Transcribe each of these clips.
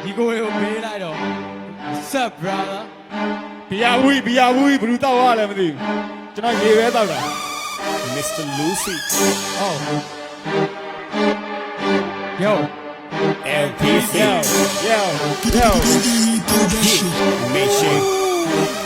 ဒီကိုကိုမေးလိုက်တော့ What's up brother ဘီယာဝီဘယ်လိုတောက်ရလဲမသိဘူးကျွန်တော်ရေပဲတောက်တာ Mr. Lucy oh yo LPC yo Mission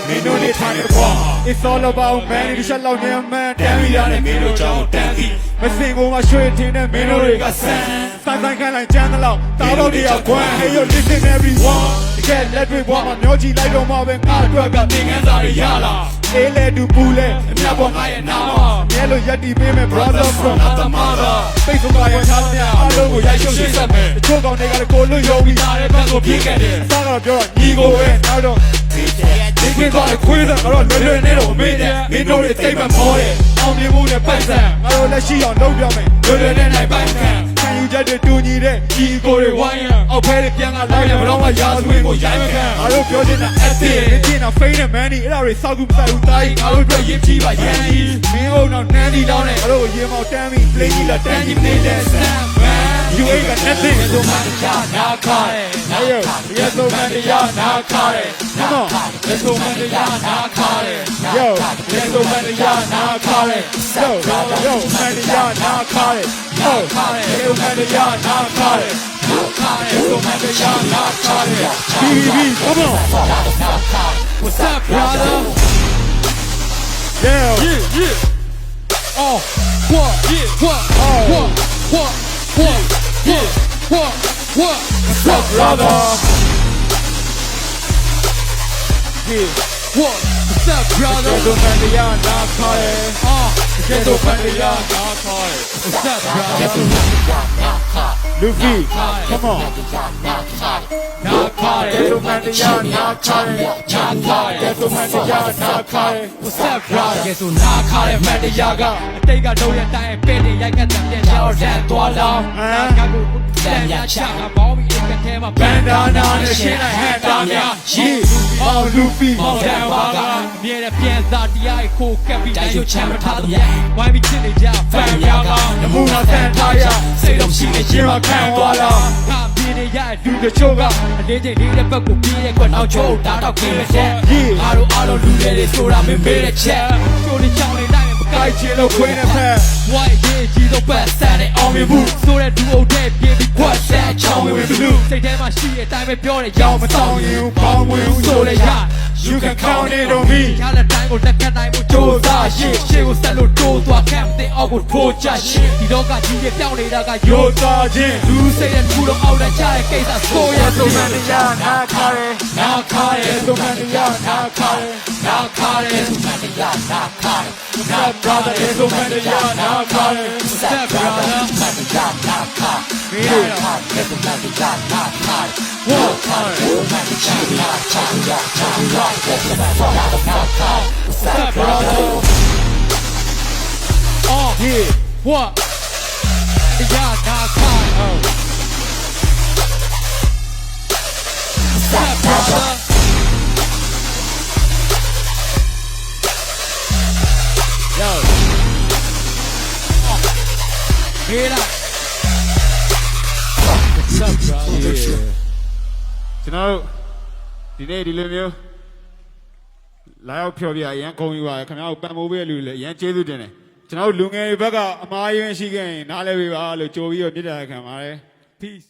မင်းတို့နေထိုင်တဲ့ကွာ It's all about man ဒီချက်လောက်နေမှန်တမ်းပြီးရတဲ့မင်းတို့ကြောင့်တမ်းပြီးမစင်ကုန်မှာရွှေထင်းတဲ့မင်းတို့တွေကဆန်းဆိုင်ခိုင်းလိုက်ကြမ်းသလောက်တားတော့တရားကွမ်း Hey yo listen everyone တကယ်လက်တွေဘွားမှာမျောကြည့်လိုက်တော့မှပဲငါအတွက်ကသင်ခန်းစာတွေရလာအေးလေတူပူလေအမြတ်ပေါ်ငါရဲ့နာမမြဲလို့ရက်တီပေးမယ် brother from the mother ပိတ်ဆုံးကရထားမြအားလုံးကိုရိုက်ရှုပ်ရှင်းဆက်မယ်တချို့ကောင်တွေကလည်းကိုလွတ်ယုံပြီးလာတဲ့ဘက်ကိုပြေးခဲ့တယ်စားကတော့ပြောတော့ညီကိုပဲနောက်တော့ဒီကင်းသွားခွေးတဲ့ကတော့လွယ်နေတော့မေးတယ်မင်းတို့တွေတိတ်မမောတယ်အောင်မြင်မှုနဲ့ပတ်စံငါတို့လက်ရှိအောင်လုပ်ပြမယ်လွယ်နဲ့နိုင်ပိုင်ခံခံယူချက်တွေတူညီတဲ့ဒီကိုတွေဝိုင်းရအောက်ဖဲတွေပြန်ကလိုက်ရမတော့မှရာဇဝင်ကိုရိုက်မခံငါတို့ပြောချင်တာ acting ဒီနာ fame နဲ့ money အဲ့ဒါတွေစောက်ကူမဆိုင်ဘူးတိုင်းငါတို့အတွက်ရစ်ကြီးပါရန်ကြီးမင်းတို့တော့နန်းဒီတောင်းနဲ့ငါတို့ရေမောက်တန်းပြီး play ကြီးလာတန်းကြီးနေတဲ့ Sam man you ain't got nothing တို့မှတရားနာခါတယ်နာယောဒီဆိုမှတရားနာခါတယ် come on ဒီဆိုမှတရားနာခါတယ် yo ဒီဆိုမှတရားနာခါတယ် yo မှတရားနာခါတယ် yo ဒီဆိုမှတရားနာခါတယ်ဒီဆိုမှတရားနာခါတယ် BB come on What's up brother yeah oh what what's up brother yeah what's up brother ဒီဆိုမှတရားနာခါတယ် ဒီဆိုမှတရားနာခါတယ် What's up brother Luffy come on နာခါတယ် ဒီဆိုမှတရားနာခါတယ်ဒီဆိုမှတရားနာခါတယ် What's up brother ကဲဆိုနာခါတဲ့မတ်တရားကအတိတ်ကတော့ရတိုင်းပဲ့နေရိုက်ကတဲ့ပြန်ရောက်ရန်သွားလောင်းနာခါကိုတန်ရချကပေါင်းပြီးအကထဲမှာဘန်ဒါနာနဲ့ရှင်းလိုက်ဟန်တာများရှင်း Oh Luffy မောင်တန်ပါကအမြဲတမ်းပြန်စားတရားကိုကပ်ပြီးတိုင်းရုပ်ချမ်းမထားတဲ့ဝိုင်းပြီးချစ်နေကြဖန်များကနမူနာဆန်ထားရစိတ်တော့ရှိနေချင်းမခံသွားလားငါပြေးနေရလူတချို့ကအလေးချိန်လေးတဲ့ဘက်ကိုပြေးတဲ့ကွက်နောက်ချို့တားတော့ခင်းတဲ့ငါတို့အားလုံးလူတွေဆိုတာမင်းမေးတဲ့ချက်ချိုးနေချောင်းနေလိုက်မကိုက်ချင်လို့ခွေးနေဖက် Why ရေးကြီးတော့ပတ်စတဲ့အောင်မြင်မှုဆိုတဲ့ဒူအုပ်တဲ့ပြေးပြီးခွက်ဆက်ချောင်းဝင်ဘူးစိတ်ထဲမှာရှိတဲ့အတိုင်းပဲပြောတယ်ရောင်းမဆောင်ရင်ဘောင်းဝင်ဆိုတဲ့ရYou can count it on me ရတဲ့တိုင်းကိုတက်ကနိုင်မှုစူးစားရှေ့ကိုဆက်လို့တိုးသွားခံတဲ့အောက်ကိုထိုးချရှေ့ဒီတော့ကကြီးရဲ့ပြောင်းနေတာကရိုးသားခြင်းလူစိတ်ရဲ့ခုတော့အောက်လိုက်ချတဲ့ကိစ္စဆိုရဆိုမှတရားနာခါတယ်နာခါတယ်ဆိုမှတရားနာခါတယ်နာခါတယ်ဆိုမှတရားနာခါတယ် Step brother ဆိုမှတရားနာခါတယ် Step brother ဆိုမှတရားနာခါတယ်ဆိုမှတရားနာခါတယ် What time? What's up, brother? Oh, yeah. What? Yeah, nah, time. Oh. What's up, brother? Yo. Oh. Hear that? What's up, brother? Yeah. ကျွန်တော်တို့ဒီနေ့ဒီလိုမျိုးလာရောက်ဖျော်ပြအရန်ဂုဏ်ယူပါတယ်ခင်ဗျားတို့ပံ့ပိုးပေးတဲ့လူတွေလည်းအရန်ကျေးဇူးတင်တယ်ကျွန်တော်တို့လူငယ်တွေဘက်ကအမားယွန်းရှိခဲ့ရင်နားလဲပေးပါလို့ကြိုပြီးတော့မြစ်တာခံပါတယ် Peace